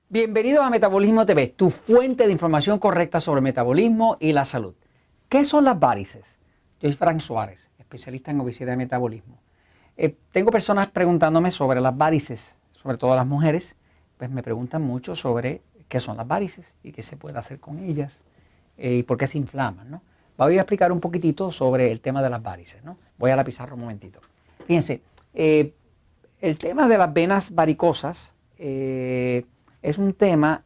Bienvenidos a Metabolismo TV, tu fuente de información correcta sobre el metabolismo y la salud. ¿Qué son las varices? Yo soy Frank Suárez, especialista en obesidad y metabolismo. Tengo personas preguntándome sobre las varices, sobre todo las mujeres, pues me preguntan mucho sobre qué son las varices y qué se puede hacer con ellas y por qué se inflaman, ¿no? Voy a explicar un poquitito sobre el tema de las varices, ¿no? Voy a la pizarra un momentito. Fíjense, el tema de las venas varicosas es un tema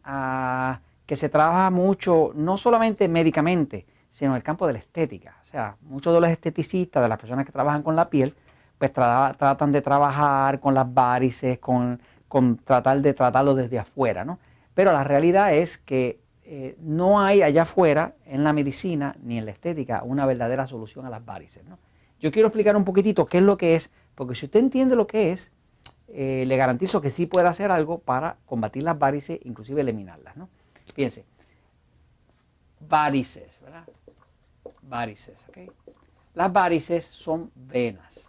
que se trabaja mucho, no solamente médicamente, sino en el campo de la estética. O sea, muchos de los esteticistas, de las personas que trabajan con la piel, pues tratan de trabajar con las varices, con tratar de tratarlo desde afuera, ¿no? Pero la realidad es que no hay allá afuera, en la medicina ni en la estética, una verdadera solución a las varices, ¿no? Yo quiero explicar un poquitito qué es lo que es, porque si usted entiende lo que es, le garantizo que sí puede hacer algo para combatir las varices, inclusive eliminarlas, ¿no? Fíjense, varices, ¿verdad? Varices, ¿ok? Las varices son venas.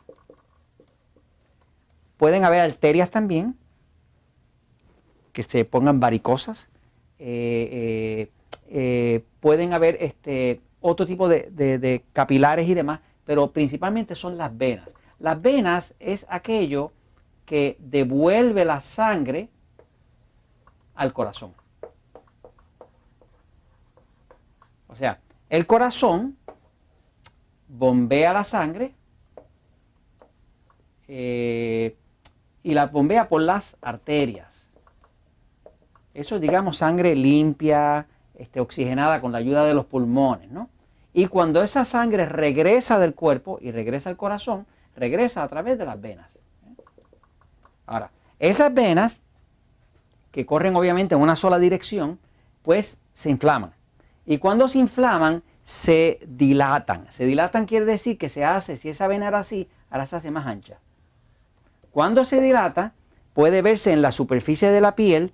Pueden haber arterias también, que se pongan varicosas. Pueden haber otro tipo de capilares y demás, pero principalmente son las venas. Las venas es aquello que devuelve la sangre al corazón. O sea, el corazón bombea la sangre y la bombea por las arterias. Eso es, digamos, sangre limpia, oxigenada con la ayuda de los pulmones, ¿no? Y cuando esa sangre regresa del cuerpo y regresa al corazón, regresa a través de las venas. Ahora, esas venas, que corren obviamente en una sola dirección, pues se inflaman. Y cuando se inflaman, se dilatan. Se dilatan quiere decir que se hace, si esa vena era así, ahora se hace más ancha. Cuando se dilata, puede verse en la superficie de la piel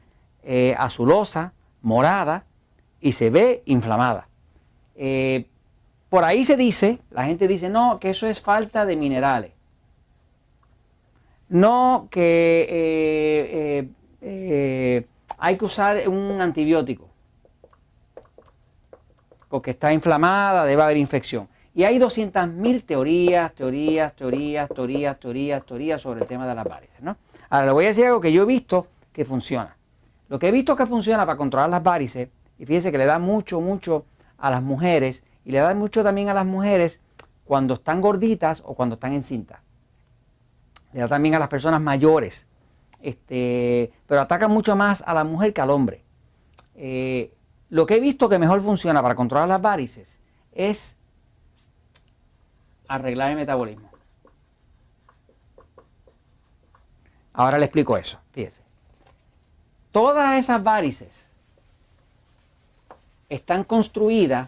azulosa, morada, y se ve inflamada. Por ahí se dice, la gente dice, no, que eso es falta de minerales. No, que hay que usar un antibiótico porque está inflamada, debe haber infección. Y hay 200.000 teorías sobre el tema de las varices, ¿no? Ahora le voy a decir algo que yo he visto que funciona. Lo que he visto que funciona para controlar las varices, y fíjense que le da mucho a las mujeres, y le da mucho también a las mujeres cuando están gorditas o cuando están encintas. Le da también a las personas mayores, pero ataca mucho más a la mujer que al hombre. Lo que he visto que mejor funciona para controlar las varices es arreglar el metabolismo. Ahora le explico eso, fíjese. Todas esas varices están construidas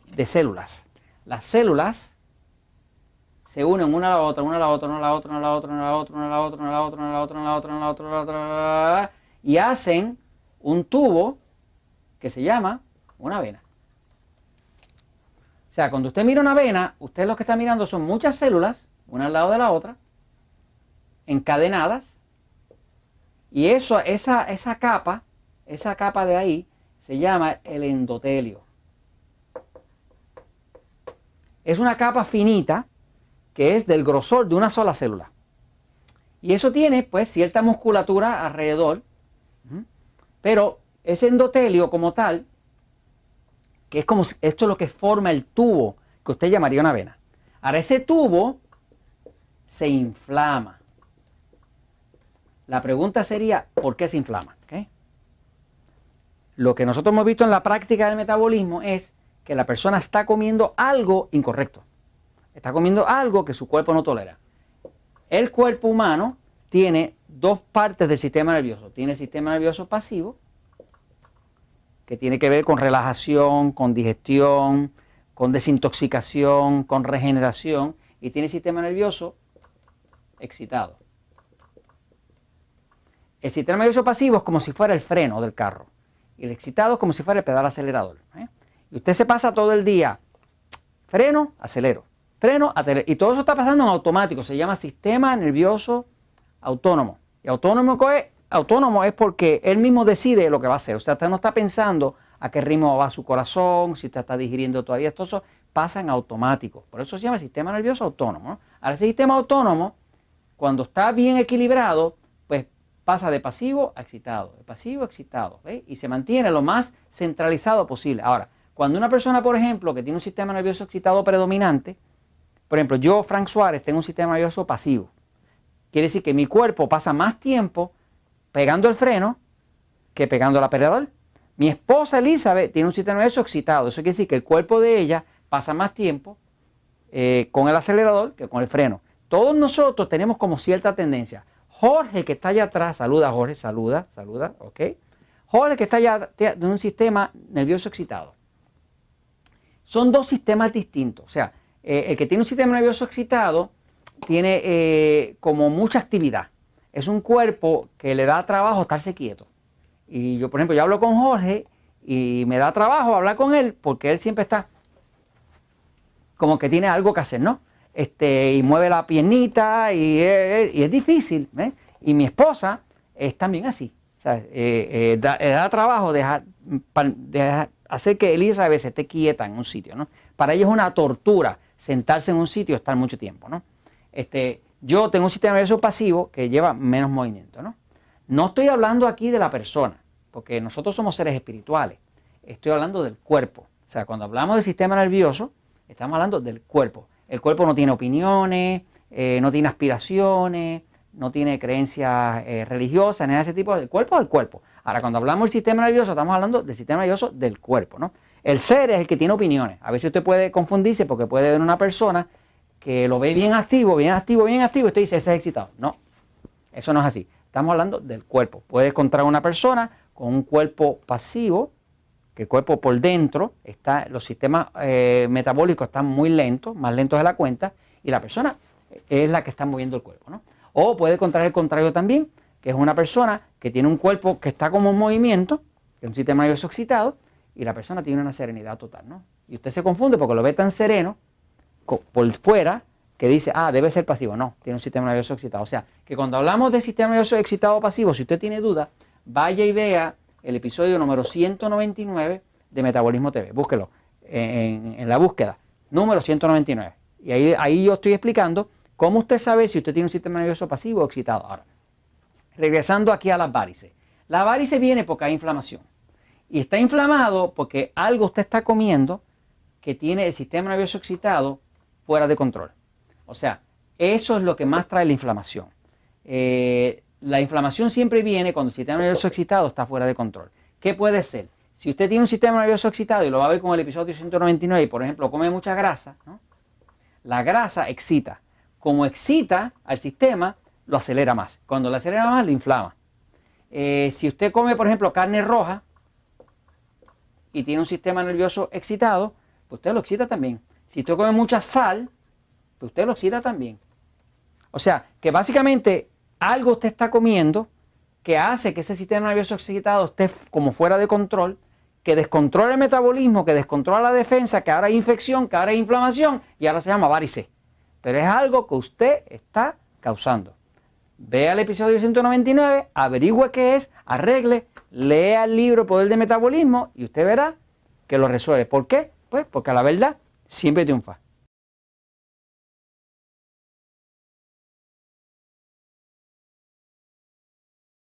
de células. Las células se unen una a la otra, una a la otra, una a la otra, una a la otra, una a la otra, una a la otra, una a la otra, una a la otra, una a la otra, una a la otra, una a la otra, y hacen un tubo que se llama una vena. O sea, cuando usted mira una vena, usted lo que está mirando son muchas células, una al lado de la otra, encadenadas, y eso, esa capa de ahí, se llama el endotelio. Es una capa finita que es del grosor de una sola célula. Y eso tiene, pues, cierta musculatura alrededor, pero ese endotelio como tal, que es como esto es lo que forma el tubo que usted llamaría una vena. Ahora ese tubo se inflama. La pregunta sería, ¿por qué se inflama? ¿Okay? Lo que nosotros hemos visto en la práctica del metabolismo es que la persona está comiendo algo incorrecto. Está comiendo algo que su cuerpo no tolera. El cuerpo humano tiene dos partes del sistema nervioso. Tiene el sistema nervioso pasivo, que tiene que ver con relajación, con digestión, con desintoxicación, con regeneración, y tiene el sistema nervioso excitado. El sistema nervioso pasivo es como si fuera el freno del carro, y el excitado es como si fuera el pedal acelerador. Y usted se pasa todo el día, freno, acelero, freno, acelero, y todo eso está pasando en automático, se llama sistema nervioso autónomo. Y autónomo es autónomo es porque él mismo decide lo que va a hacer. O sea, usted no está pensando a qué ritmo va su corazón, si usted está digiriendo todavía. Todo eso pasa en automático. Por eso se llama sistema nervioso autónomo, ¿no? Ahora, ese sistema autónomo, cuando está bien equilibrado, pues pasa de pasivo a excitado, de pasivo a excitado, ¿ve? Y se mantiene lo más centralizado posible. Ahora, cuando una persona, por ejemplo, que tiene un sistema nervioso excitado predominante, por ejemplo, yo, Frank Suárez, tengo un sistema nervioso pasivo. Quiere decir que mi cuerpo pasa más tiempo pegando el freno que pegando el acelerador. Mi esposa Elizabeth tiene un sistema nervioso excitado. Eso quiere decir que el cuerpo de ella pasa más tiempo con el acelerador que con el freno. Todos nosotros tenemos como cierta tendencia. Jorge, que está allá atrás, saluda Jorge, saluda, ok. Jorge, que está allá, tiene un sistema nervioso excitado. Son dos sistemas distintos. O sea, el que tiene un sistema nervioso excitado tiene como mucha actividad. Es un cuerpo que le da trabajo estarse quieto. Y yo, por ejemplo, yo hablo con Jorge y me da trabajo hablar con él porque él siempre está como que tiene algo que hacer, ¿no? Y mueve la piernita y es difícil, ¿eh? Y mi esposa es también así. O sea, da trabajo dejar hacer que Elizabeth esté quieta en un sitio, ¿no? Para ella es una tortura sentarse en un sitio y estar mucho tiempo, ¿no? Yo tengo un sistema nervioso pasivo que lleva menos movimiento, ¿no? No estoy hablando aquí de la persona, porque nosotros somos seres espirituales. Estoy hablando del cuerpo. O sea, cuando hablamos del sistema nervioso, estamos hablando del cuerpo. El cuerpo no tiene opiniones, no tiene aspiraciones, no tiene creencias religiosas, ni nada de ese tipo. El cuerpo es el cuerpo. Ahora, cuando hablamos del sistema nervioso, estamos hablando del sistema nervioso del cuerpo, ¿no? El ser es el que tiene opiniones. A veces usted puede confundirse porque puede ver una persona que lo ve bien activo, bien activo, bien activo, y usted dice, ese es excitado. No, eso no es así. Estamos hablando del cuerpo. Puede encontrar una persona con un cuerpo pasivo, que el cuerpo por dentro, los sistemas metabólicos están muy lentos, más lentos de la cuenta, y la persona es la que está moviendo el cuerpo, ¿no? O puede encontrar el contrario también, que es una persona que tiene un cuerpo que está como en movimiento, que es un sistema nervioso excitado, y la persona tiene una serenidad total, ¿no? Y usted se confunde porque lo ve tan sereno por fuera que dice, debe ser pasivo. No, tiene un sistema nervioso excitado. O sea, que cuando hablamos de sistema nervioso excitado o pasivo, si usted tiene duda, vaya y vea el episodio número 199 de Metabolismo TV. Búsquelo en la búsqueda, número 199. Y ahí yo estoy explicando cómo usted sabe si usted tiene un sistema nervioso pasivo o excitado. Ahora, regresando aquí a las varices. La varice viene porque hay inflamación. Y está inflamado porque algo usted está comiendo que tiene el sistema nervioso excitado fuera de control. O sea, eso es lo que más trae la inflamación. La inflamación siempre viene cuando el sistema nervioso excitado está fuera de control. ¿Qué puede ser? Si usted tiene un sistema nervioso excitado, y lo va a ver con el episodio 199, y por ejemplo come mucha grasa, ¿no? La grasa excita. Como excita al sistema, lo acelera más. Cuando lo acelera más, lo inflama. Si usted come, por ejemplo, carne roja y tiene un sistema nervioso excitado, pues usted lo excita también. Si usted come mucha sal, pues usted lo excita también. O sea, que básicamente algo usted está comiendo que hace que ese sistema nervioso excitado esté como fuera de control, que descontrola el metabolismo, que descontrola la defensa, que ahora hay infección, que ahora hay inflamación y ahora se llama varice. Pero es algo que usted está causando. Vea el episodio 199, averigüe qué es, arregle, lea el libro Poder del Metabolismo y usted verá que lo resuelve. ¿Por qué? Pues porque la verdad siempre triunfa.